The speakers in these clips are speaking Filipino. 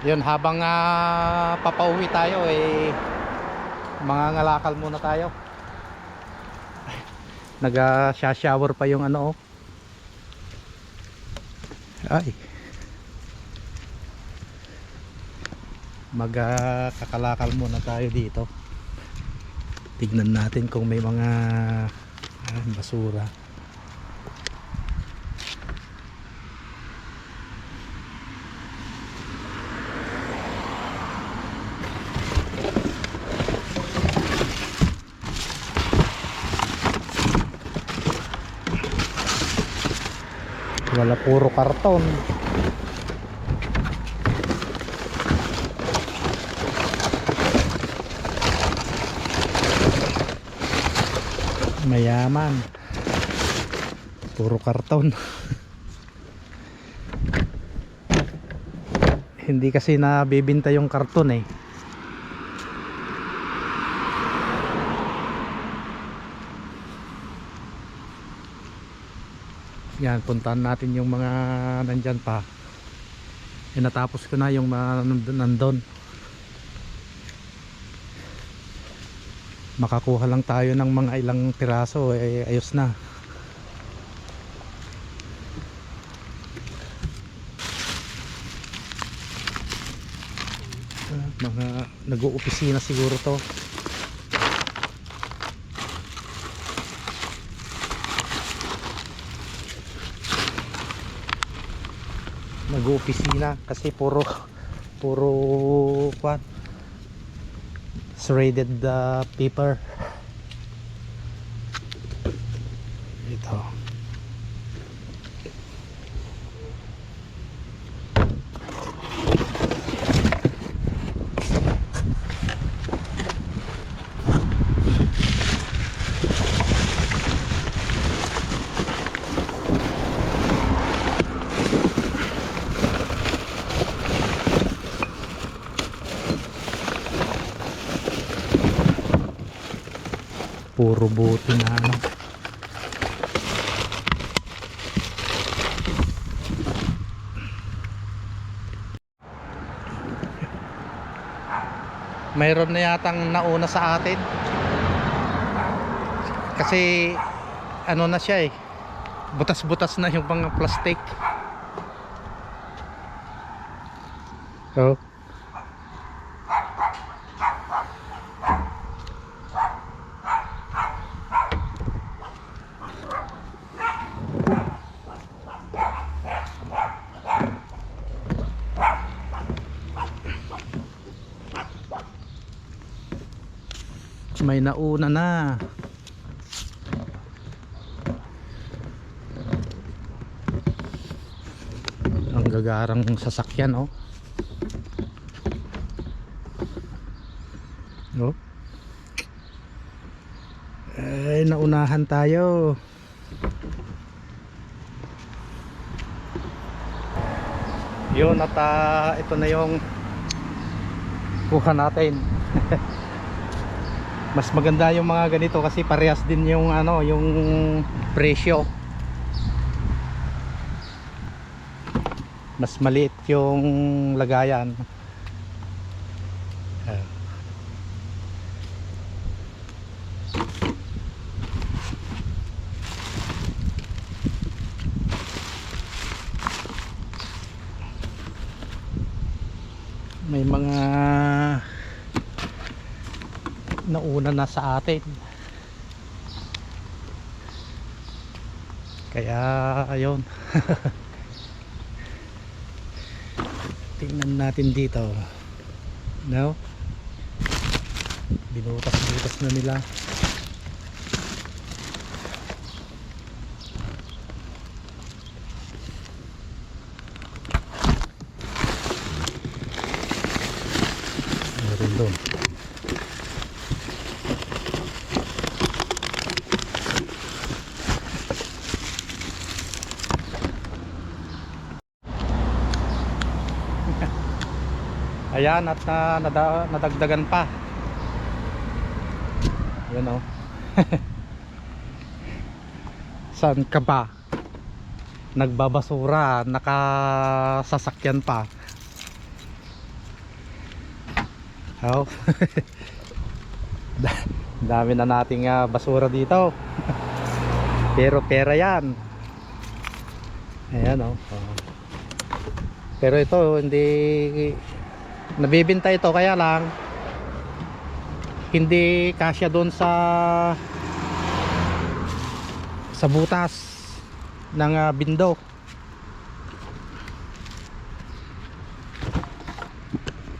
Yun, habang papauwi tayo mga ngalakal muna tayo. Nag-shower pa yung ano, oh. Ay, kakalakal muna tayo dito. Tignan natin kung may mga basura. Wala, puro karton. Mayaman. Puro karton. Hindi kasi nabibinta yung karton eh. Yan, puntahan natin yung mga nandyan pa. Natapos ko na yung mga nandun. Makakuha lang tayo ng mga ilang piraso, ayos na. Mga nag-uopisina siguro to. Nag-opisina kasi puro what shredded paper ito. Puro buti na ano. Mayroon na yatang nauna sa atin kasi ano na siya butas-butas na yung mga plastic. Oh. May nauna na. Ang gagarang sasakyan, oh. Oh. Ay, naunahan tayo. Yun, at ito na yung kuha natin. Mas maganda yung mga ganito kasi parehas din yung ano, yung presyo. Mas maliit yung lagayan. May mga nauna na sa atin kaya ayun. Tingnan natin dito, no? Binutas-butas na nila. Meron doon. Ayan, at nadagdagan pa. Yan, oh. Saan ka ba? nagbabasura, nakasasakyan pa. Oh. Dami na nating basura dito. Pero pera yan. Ayan oh. Pero ito hindi nabibenta ito, kaya lang hindi kasya doon sa butas ng bindo.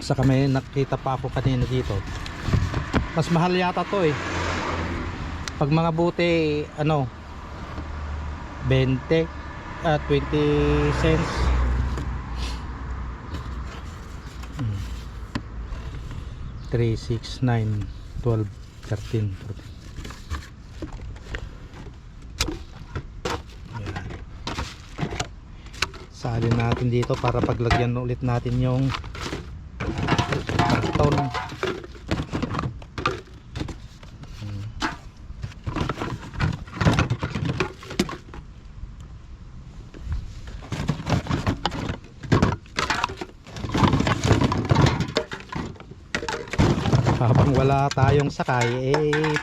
Saka may nakita pa ako kanina dito, mas mahal yata to eh. Pag mga buti ano 20 cents. 3, 6, 9, 12, 13, 14. Ayan. Salin natin dito para paglagyan ulit natin yung karton. Habang wala tayong sakay,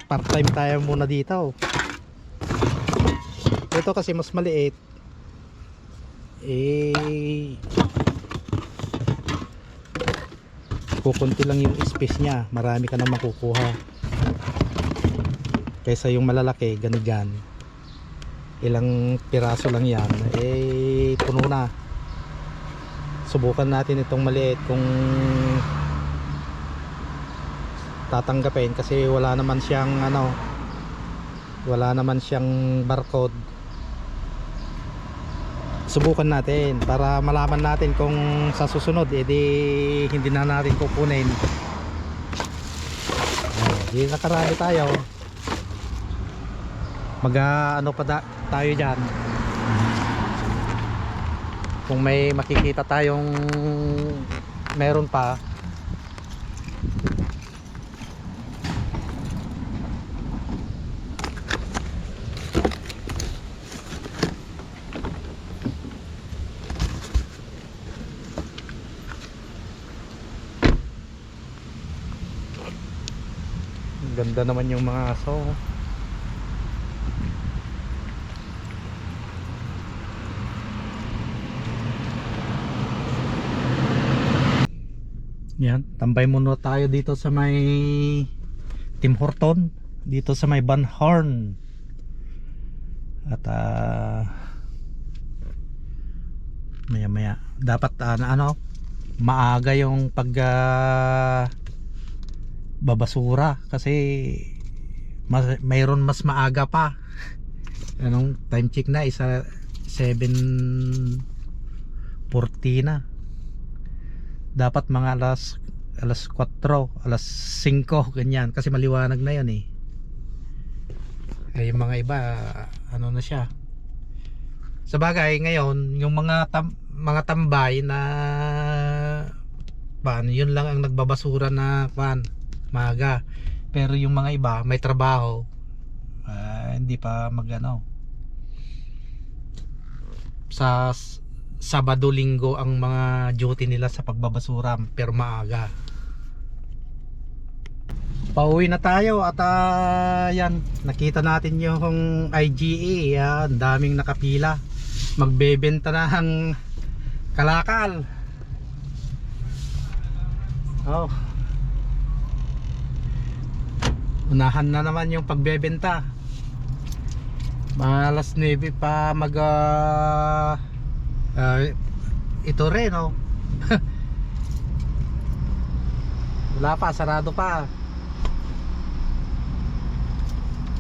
part time tayo muna dito. Ito kasi mas maliit, kukunti lang yung space nya, marami ka na makukuha. Kaysa yung malalaki, ganigan, ilang piraso lang yan, puno na. Subukan natin itong maliit kung tatanggapin, kasi wala naman siyang wala naman siyang barcode. Subukan natin para malaman natin kung sa susunod hindi na natin kukunin. Hindi nakarami tayo, tayo dyan. Kung may makikita tayong meron pa, ganda naman yung mga aso. Yan, tambay muna tayo dito sa may Tim Horton, dito sa may Van Horn. At maya maya dapat maaga yung pag babasura, kasi mayroon mas maaga pa. Anong time check na, 7:40 na. Dapat mga alas 4, alas 5 ganyan, kasi maliwanag na yan yung mga iba na siya. Sabagay ngayon yung mga tambay na yun lang ang nagbabasura na maaga. Pero yung mga iba may trabaho, hindi pa sa Sabado Linggo ang mga duty nila sa pagbabasura, pero maaga. Pauwi na tayo at yan, nakita natin yung IGA, daming nakapila, magbebenta na ang kalakal. Unahan na naman yung pagbebenta. Alas 9 pa ito rin wala pa, sarado pa.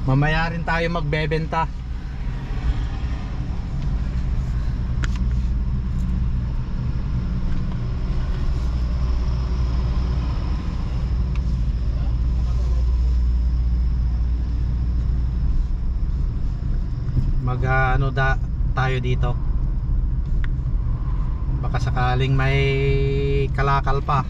Mamaya rin tayo magbebenta. Tayo dito, baka sakaling may kalakal pa.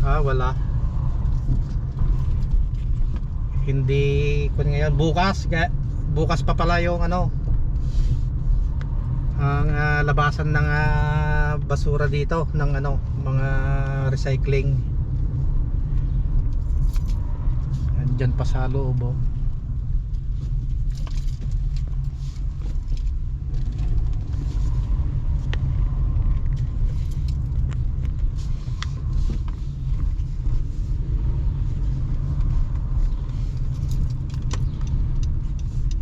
Wala. Hindi kun ngayon bukas pa pala yung ano ang labasan ng basura dito ng ano mga recycling. Andyan pa sa loob oh.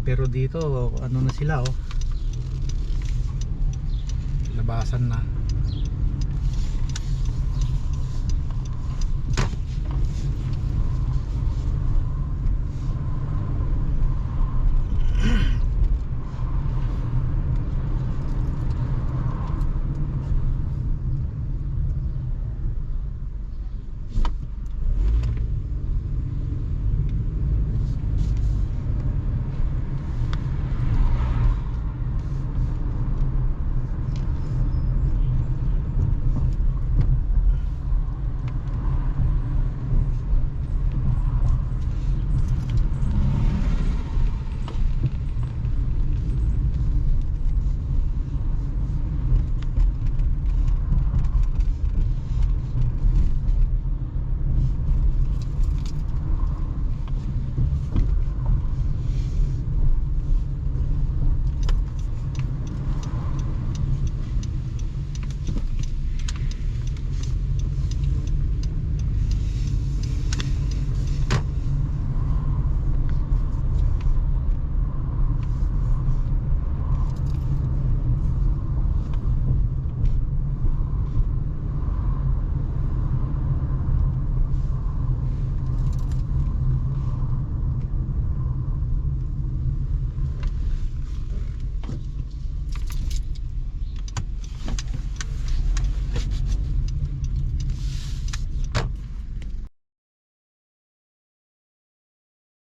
Pero dito ano na sila oh, labasan na.